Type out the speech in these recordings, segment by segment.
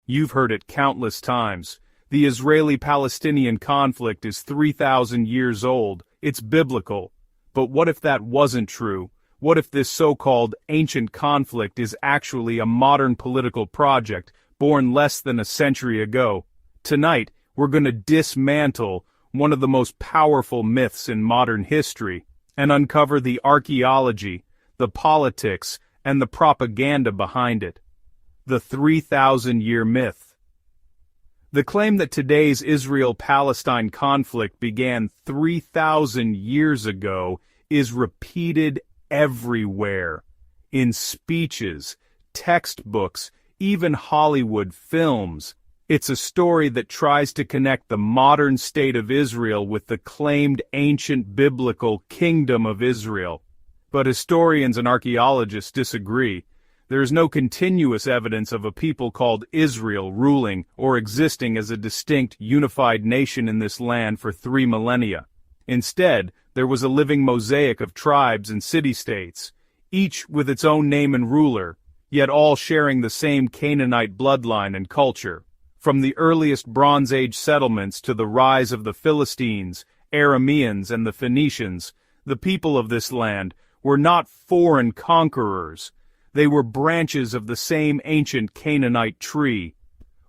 You've heard it countless times. The Israeli-Palestinian conflict is 3,000 years old. It's biblical. But what if that wasn't true? What if this so-called ancient conflict is actually a modern political project born less than a century ago? Tonight, we're going to dismantle one of the most powerful myths in modern history and uncover the archaeology, the politics, and the propaganda behind it. The 3,000-year myth. The claim that today's Israel-Palestine conflict began 3,000 years ago is repeated everywhere. In speeches, textbooks, even Hollywood films. It's a story that tries to connect the modern state of Israel with the claimed ancient biblical kingdom of Israel. But historians and archaeologists disagree. There is no continuous evidence of a people called Israel ruling or existing as a distinct, unified nation in this land for 3 millennia. Instead, there was a living mosaic of tribes and city-states, each with its own name and ruler, yet all sharing the same Canaanite bloodline and culture. From the earliest Bronze Age settlements to the rise of the Philistines, Arameans, and the Phoenicians, the people of this land were not foreign conquerors. They were branches of the same ancient Canaanite tree.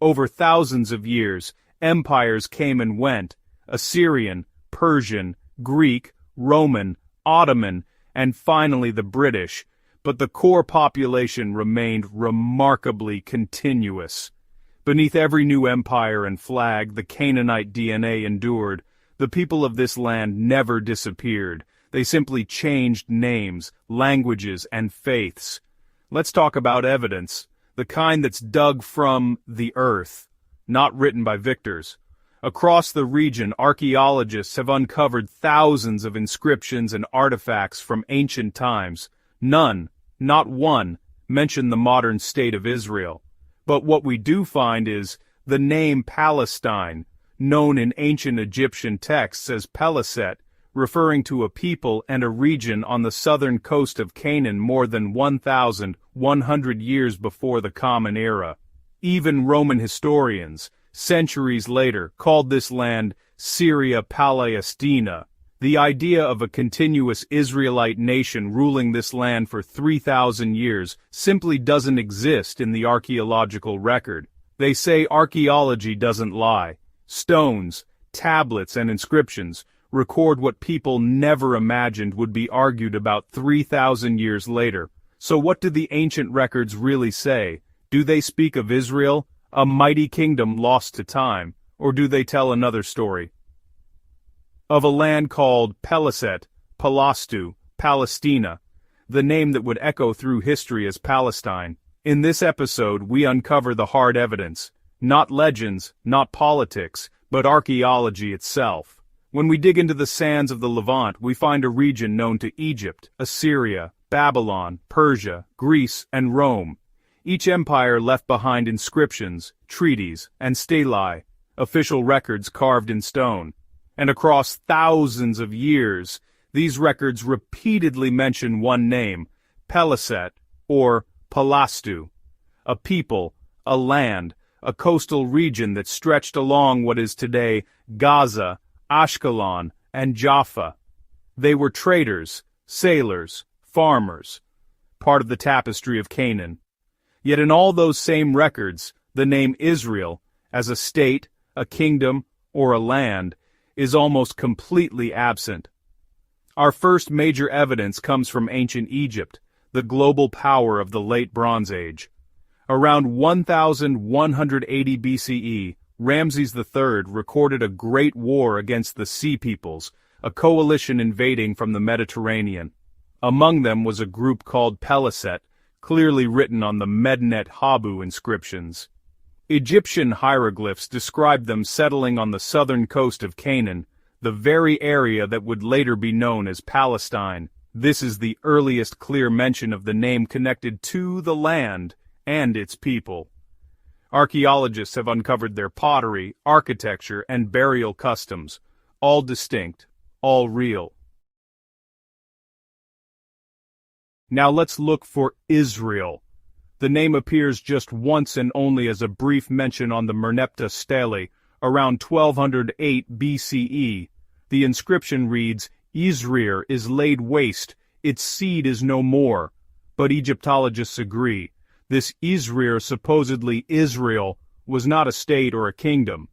Over thousands of years, empires came and went: Assyrian, Persian, Greek, Roman, Ottoman, and finally the British, but the core population remained remarkably continuous. Beneath every new empire and flag the Canaanite DNA endured. The people of this land never disappeared. They simply changed names, languages, and faiths. Let's talk about evidence, the kind that's dug from the earth, not written by victors. Across the region, archaeologists have uncovered thousands of inscriptions and artifacts from ancient times. None, not one, mention the modern state of Israel. But what we do find is the name Palestine, known in ancient Egyptian texts as Peliset, referring to a people and a region on the southern coast of Canaan more than 1,100 years before the Common Era. Even Roman historians, centuries later, called this land Syria-Palestina. The idea of a continuous Israelite nation ruling this land for 3,000 years simply doesn't exist in the archaeological record. They say archaeology doesn't lie. Stones, tablets, and inscriptions record what people never imagined would be argued about 3,000 years later. So what do the ancient records really say? Do they speak of Israel, a mighty kingdom lost to time, or do they tell another story? Of a land called Peliset, Palastu, Palestina, the name that would echo through history as Palestine. In this episode, we uncover the hard evidence, not legends, not politics, but archaeology itself. When we dig into the sands of the Levant, we find a region known to Egypt, Assyria, Babylon, Persia, Greece, and Rome. Each empire left behind inscriptions, treaties, and stelae, official records carved in stone. And across thousands of years, these records repeatedly mention one name, Peliset, or Palastu, a people, a land, a coastal region that stretched along what is today Gaza, Ashkelon, and Jaffa. They were traders, sailors, farmers, part of the tapestry of Canaan. Yet in all those same records, the name Israel, as a state, a kingdom, or a land, is almost completely absent. Our first major evidence comes from ancient Egypt, the global power of the late Bronze Age. Around 1180 BCE, Ramses III recorded a great war against the Sea Peoples, a coalition invading from the Mediterranean. Among them was a group called Peliset, clearly written on the Medinet Habu inscriptions. Egyptian hieroglyphs described them settling on the southern coast of Canaan, the very area that would later be known as Palestine. This is the earliest clear mention of the name connected to the land and its people. Archaeologists have uncovered their pottery, architecture, and burial customs, all distinct, all real. Now let's look for Israel. The name appears just once and only as a brief mention on the Merneptah stele, around 1208 BCE. The inscription reads, "Israel is laid waste, its seed is no more." But Egyptologists agree. This Israel, supposedly Israel, was not a state or a kingdom.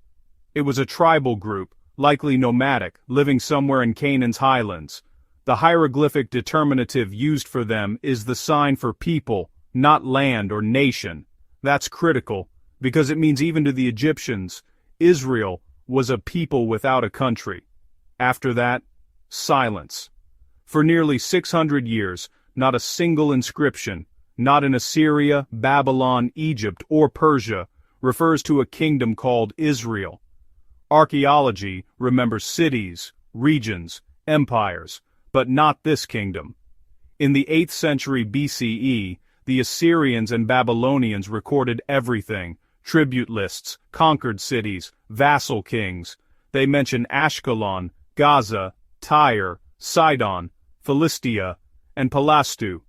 It was a tribal group, likely nomadic, living somewhere in Canaan's highlands. The hieroglyphic determinative used for them is the sign for people, not land or nation. That's critical, because it means even to the Egyptians, Israel was a people without a country. After that, silence. For nearly 600 years, not a single inscription, not in Assyria, Babylon, Egypt, or Persia, refers to a kingdom called Israel. Archaeology remembers cities, regions, empires, but not this kingdom. In the 8th century BCE, the Assyrians and Babylonians recorded everything: tribute lists, conquered cities, vassal kings. They mention Ashkelon, Gaza, Tyre, Sidon, Philistia, and Palastu.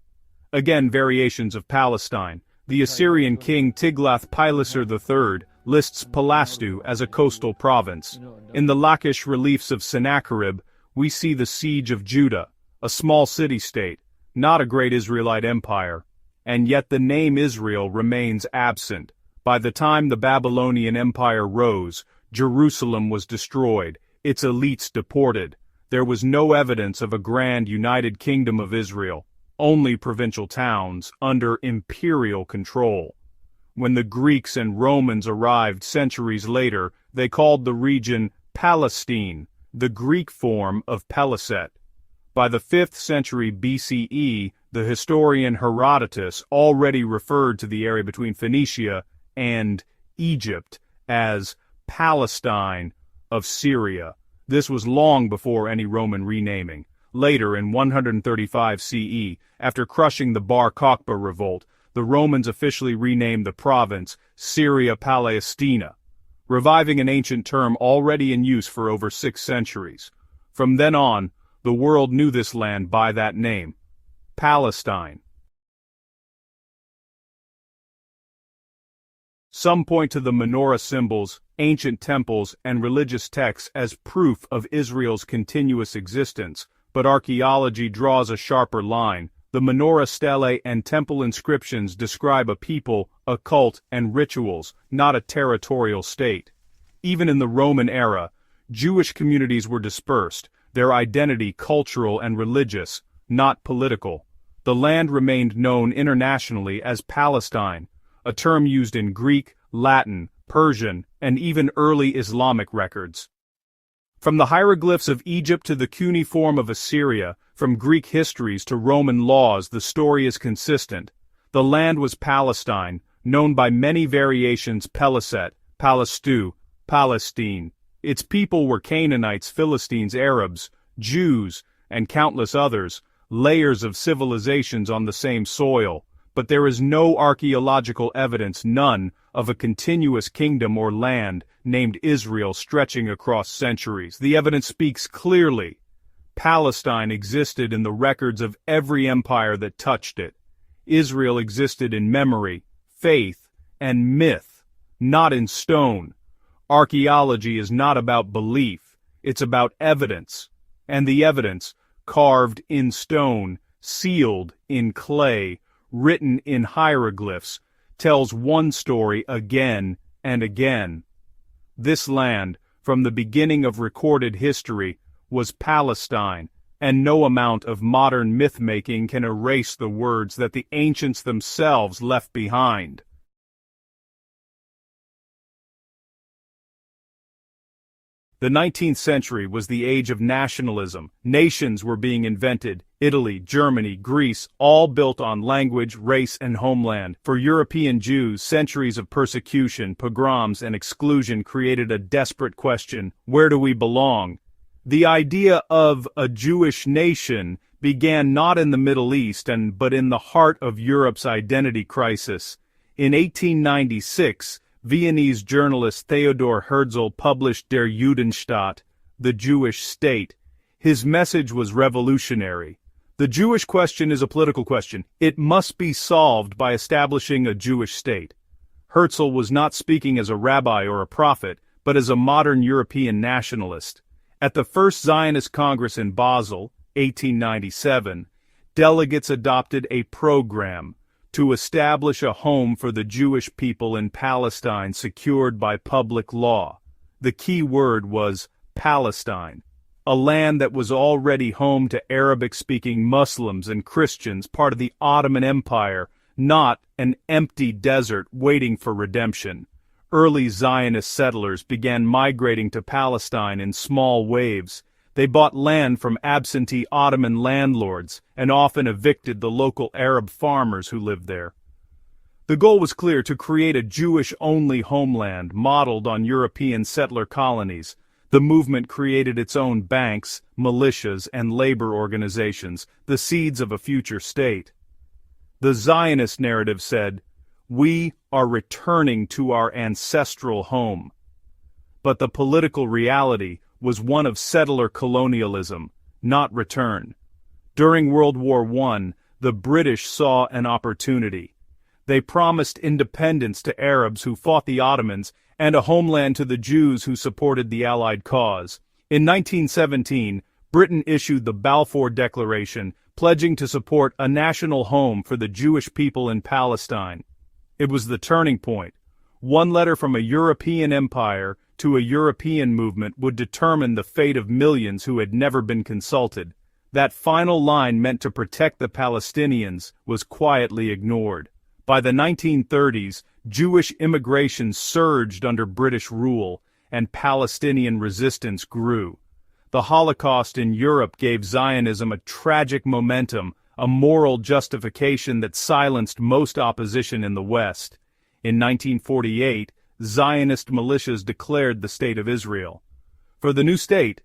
Again, variations of Palestine. The Assyrian king Tiglath-Pileser III lists Palastu as a coastal province. In the Lachish reliefs of Sennacherib, we see the siege of Judah, a small city-state, not a great Israelite empire. And yet the name Israel remains absent. By the time the Babylonian Empire rose, Jerusalem was destroyed, its elites deported. There was no evidence of a grand united kingdom of Israel, only provincial towns under imperial control. When the Greeks and Romans arrived centuries later, they called the region Palestine, the Greek form of Peliset. By the 5th century BCE, the historian Herodotus already referred to the area between Phoenicia and Egypt as Palestine of Syria. This was long before any Roman renaming. Later, in 135 CE, after crushing the Bar Kokhba revolt, the Romans officially renamed the province Syria-Palestina, reviving an ancient term already in use for over 6 centuries. From then on, the world knew this land by that name, Palestine. Some point to the menorah symbols, ancient temples, and religious texts as proof of Israel's continuous existence, but archaeology draws a sharper line. The menorah stelae and temple inscriptions describe a people, a cult, and rituals, not a territorial state. Even in the Roman era, Jewish communities were dispersed, their identity cultural and religious, not political. The land remained known internationally as Palestine, a term used in Greek, Latin, Persian, and even early Islamic records. From the hieroglyphs of Egypt to the cuneiform of Assyria, from Greek histories to Roman laws, the story is consistent. The land was Palestine, known by many variations: Peliset, Palastu, Palestine. Its people were Canaanites, Philistines, Arabs, Jews, and countless others, layers of civilizations on the same soil. But there is no archaeological evidence, none, of a continuous kingdom or land named Israel stretching across centuries. The evidence speaks clearly. Palestine existed in the records of every empire that touched it. Israel existed in memory, faith, and myth, not in stone. Archaeology is not about belief, it's about evidence. And the evidence, carved in stone, sealed in clay, written in hieroglyphs, tells one story again and again. This land, from the beginning of recorded history, was Palestine, and no amount of modern myth-making can erase the words that the ancients themselves left behind. The 19th century was the age of nationalism. Nations were being invented: Italy, Germany, Greece, all built on language, race, and homeland. For European Jews, centuries of persecution, pogroms, and exclusion created a desperate question: where do we belong? The idea of a Jewish nation began not in the Middle East but in the heart of Europe's identity crisis. In 1896, Viennese journalist Theodor Herzl published Der Judenstaat, the Jewish state. His message was revolutionary. The Jewish question is a political question. It must be solved by establishing a Jewish state. Herzl was not speaking as a rabbi or a prophet, but as a modern European nationalist. At the First Zionist Congress in Basel, 1897, delegates adopted a program to establish a home for the Jewish people in Palestine secured by public law. The key word was Palestine, a land that was already home to Arabic-speaking Muslims and Christians, part of the Ottoman Empire, not an empty desert waiting for redemption. Early Zionist settlers began migrating to Palestine in small waves. They bought land from absentee Ottoman landlords and often evicted the local Arab farmers who lived there. The goal was clear: to create a Jewish-only homeland modeled on European settler colonies. The movement created its own banks, militias, and labor organizations, the seeds of a future state. The Zionist narrative said, "We are returning to our ancestral home." But the political reality was one of settler colonialism, not return. During World War I, the British saw an opportunity. They promised independence to Arabs who fought the Ottomans and a homeland to the Jews who supported the Allied cause. In 1917, Britain issued the Balfour Declaration, pledging to support a national home for the Jewish people in Palestine. It was the turning point. One letter from a European empire to a European movement would determine the fate of millions who had never been consulted. That final line, meant to protect the Palestinians, was quietly ignored. By the 1930s, Jewish immigration surged under British rule, and Palestinian resistance grew. The Holocaust in Europe gave Zionism a tragic momentum, a moral justification that silenced most opposition in the West. In 1948, Zionist militias declared the State of Israel. For the new state,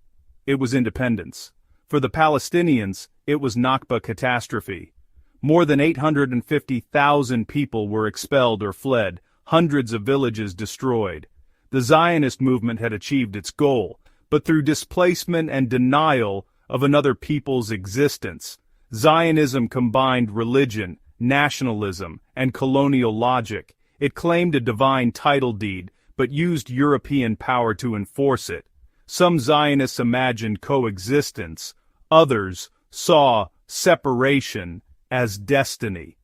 it was independence. For the Palestinians, it was Nakba catastrophe. More than 850,000 people were expelled or fled, hundreds of villages destroyed. The Zionist movement had achieved its goal, but through displacement and denial of another people's existence. Zionism combined religion, nationalism, and colonial logic. It claimed a divine title deed, but used European power to enforce it. Some Zionists imagined coexistence, others saw separation as destiny.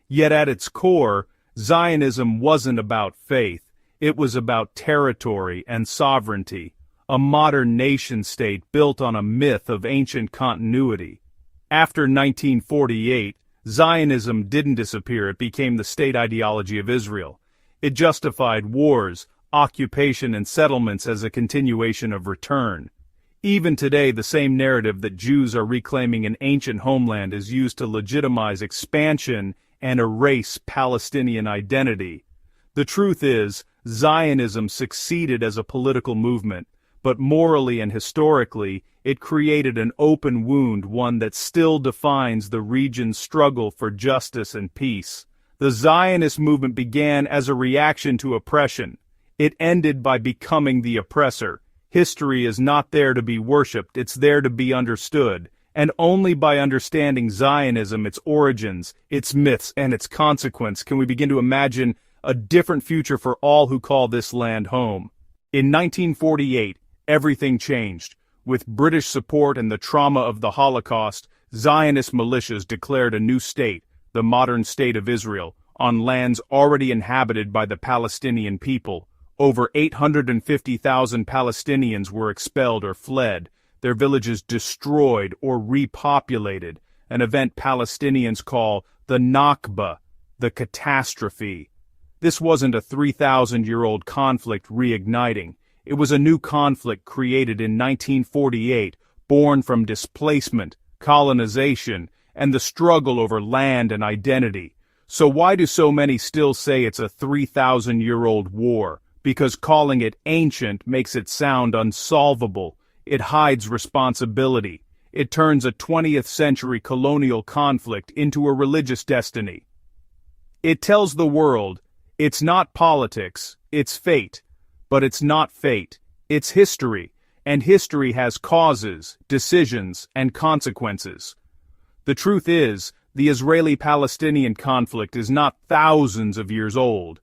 Yet at its core, Zionism wasn't about faith, it was about territory and sovereignty, a modern nation-state built on a myth of ancient continuity. After 1948, Zionism didn't disappear, it became the state ideology of Israel. It justified wars, occupation, and settlements as a continuation of return. Even today, the same narrative that Jews are reclaiming an ancient homeland is used to legitimize expansion and erase Palestinian identity. The truth is, Zionism succeeded as a political movement, but morally and historically, it created an open wound, one that still defines the region's struggle for justice and peace. The Zionist movement began as a reaction to oppression. It ended by becoming the oppressor. History is not there to be worshipped, it's there to be understood. And only by understanding Zionism, its origins, its myths, and its consequence can we begin to imagine a different future for all who call this land home. In 1948, everything changed. With British support and the trauma of the Holocaust, Zionist militias declared a new state, the modern State of Israel, on lands already inhabited by the Palestinian people. Over 850,000 Palestinians were expelled or fled, their villages destroyed or repopulated, an event Palestinians call the Nakba, the catastrophe. This wasn't a 3,000-year-old conflict reigniting. It was a new conflict created in 1948, born from displacement, colonization, and the struggle over land and identity. So why do so many still say it's a 3,000-year-old war? Because calling it ancient makes it sound unsolvable. It hides responsibility. It turns a 20th-century colonial conflict into a religious destiny. It tells the world, it's not politics, it's fate. But it's not fate, it's history, and history has causes, decisions, and consequences. The truth is, the Israeli-Palestinian conflict is not thousands of years old.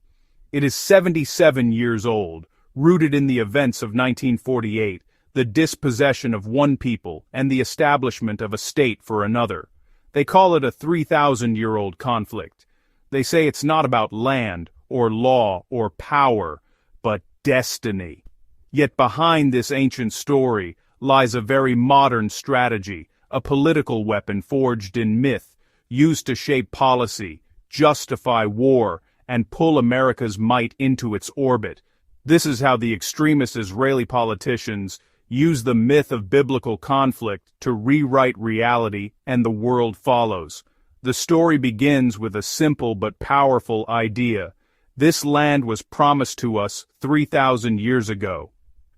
It is 77 years old, rooted in the events of 1948, the dispossession of one people and the establishment of a state for another. They call it a 3,000-year-old conflict. They say it's not about land, or law, or power, but destiny. Yet behind this ancient story lies a very modern strategy, a political weapon forged in myth, used to shape policy, justify war, and pull America's might into its orbit. This is how the extremist Israeli politicians use the myth of biblical conflict to rewrite reality, and the world follows. The story begins with a simple but powerful idea. This land was promised to us 3,000 years ago.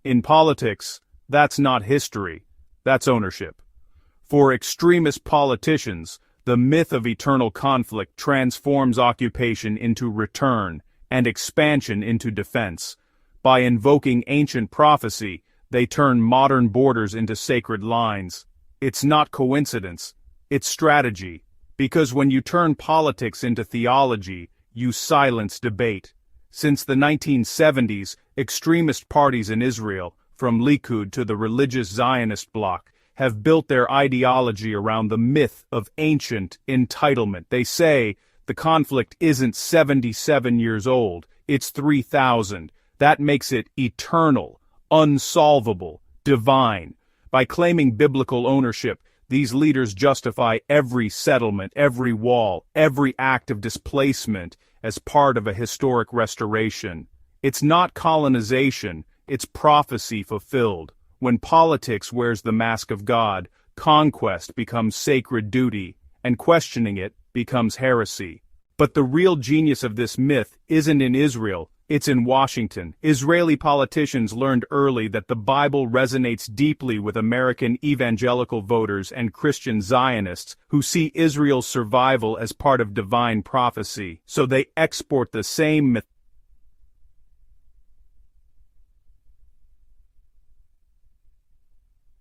In politics, that's not history, that's ownership. For extremist politicians, the myth of eternal conflict transforms occupation into return, and expansion into defense. By invoking ancient prophecy, they turn modern borders into sacred lines. It's not coincidence, it's strategy. Because when you turn politics into theology, you silence debate. Since the 1970s, extremist parties in Israel, from Likud to the religious Zionist bloc, have built their ideology around the myth of ancient entitlement. They say the conflict isn't 77 years old, it's 3,000. That makes it eternal, unsolvable, divine. By claiming biblical ownership, these leaders justify every settlement, every wall, every act of displacement as part of a historic restoration. It's not colonization, it's prophecy fulfilled. When politics wears the mask of God, conquest becomes sacred duty, and questioning it becomes heresy. But the real genius of this myth isn't in Israel, it's in Washington. Israeli politicians learned early that the Bible resonates deeply with American evangelical voters and Christian Zionists who see Israel's survival as part of divine prophecy, so they export the same myth.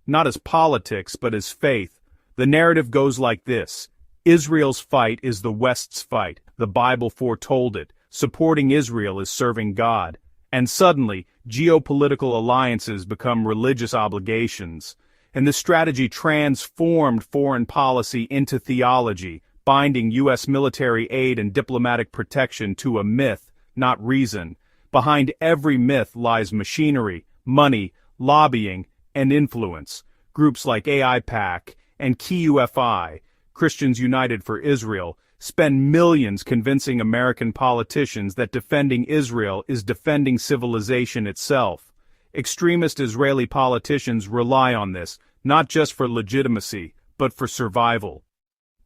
Not as politics, but as faith. The narrative goes like this. Israel's fight is the West's fight. The Bible foretold it. Supporting Israel is serving God. And suddenly, geopolitical alliances become religious obligations. And this strategy transformed foreign policy into theology, binding U.S. military aid and diplomatic protection to a myth, not reason. Behind every myth lies machinery, money, lobbying, and influence. Groups like AIPAC and KUFI, Christians United for Israel, spend millions convincing American politicians that defending Israel is defending civilization itself. Extremist Israeli politicians rely on this, not just for legitimacy, but for survival.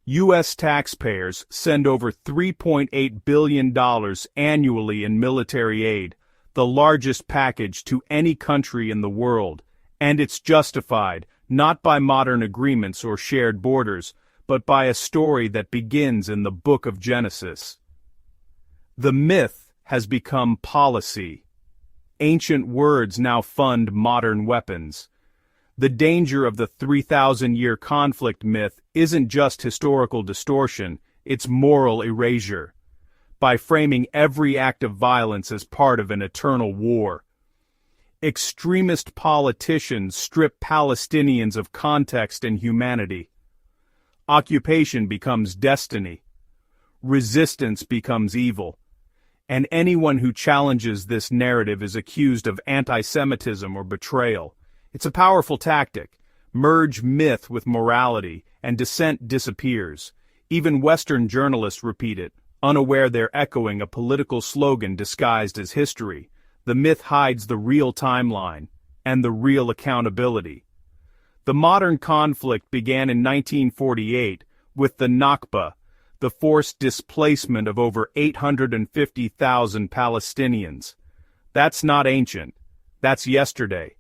U.S. taxpayers send over $3.8 billion annually in military aid, the largest package to any country in the world, and it's justified, not by modern agreements or shared borders, but by a story that begins in the book of Genesis. The myth has become policy. Ancient words now fund modern weapons. The danger of the 3,000-year conflict myth isn't just historical distortion, it's moral erasure. By framing every act of violence as part of an eternal war, extremist politicians strip Palestinians of context and humanity. Occupation becomes destiny. Resistance becomes evil. And anyone who challenges this narrative is accused of anti-Semitism or betrayal. It's a powerful tactic. Merge myth with morality, and dissent disappears. Even Western journalists repeat it, unaware they're echoing a political slogan disguised as history. The myth hides the real timeline and the real accountability. The modern conflict began in 1948 with the Nakba, the forced displacement of over 850,000 Palestinians. That's not ancient. That's yesterday.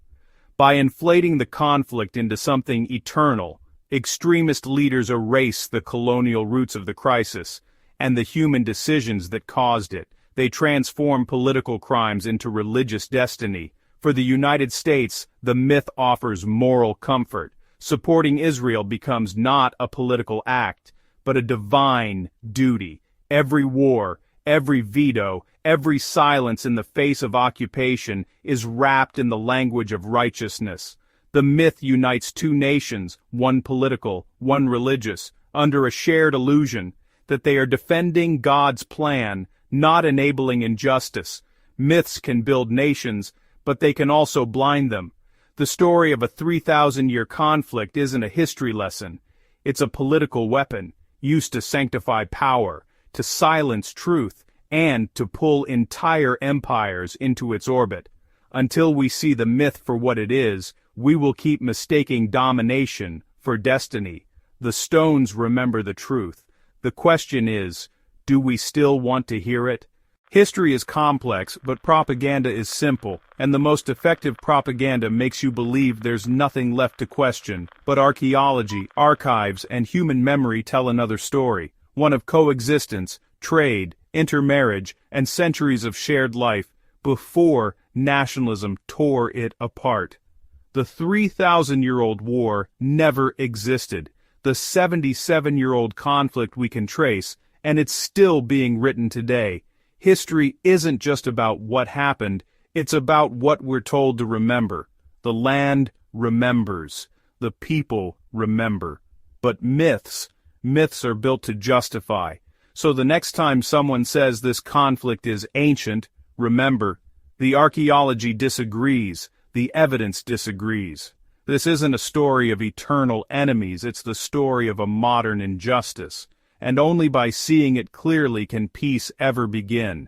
By inflating the conflict into something eternal, extremist leaders erase the colonial roots of the crisis and the human decisions that caused it. They transform political crimes into religious destiny. For the United States, the myth offers moral comfort. Supporting Israel becomes not a political act, but a divine duty. Every war, every veto, every silence in the face of occupation is wrapped in the language of righteousness. The myth unites two nations, one political, one religious, under a shared illusion that they are defending God's plan, not enabling injustice. Myths can build nations, but they can also blind them. The story of a 3,000-year conflict isn't a history lesson. It's a political weapon, used to sanctify power, to silence truth, and to pull entire empires into its orbit. Until we see the myth for what it is, we will keep mistaking domination for destiny. The stones remember the truth. The question is, do we still want to hear it? History is complex, but propaganda is simple, and the most effective propaganda makes you believe there's nothing left to question. But archaeology, archives, and human memory tell another story, one of coexistence, trade, intermarriage, and centuries of shared life before nationalism tore it apart. The 3,000-year-old war never existed. The 77-year-old conflict we can trace, and it's still being written today. History isn't just about what happened, it's about what we're told to remember. The land remembers. The people remember. But myths are built to justify. So the next time someone says this conflict is ancient, remember, the archaeology disagrees, the evidence disagrees. This isn't a story of eternal enemies, it's the story of a modern injustice. And only by seeing it clearly can peace ever begin.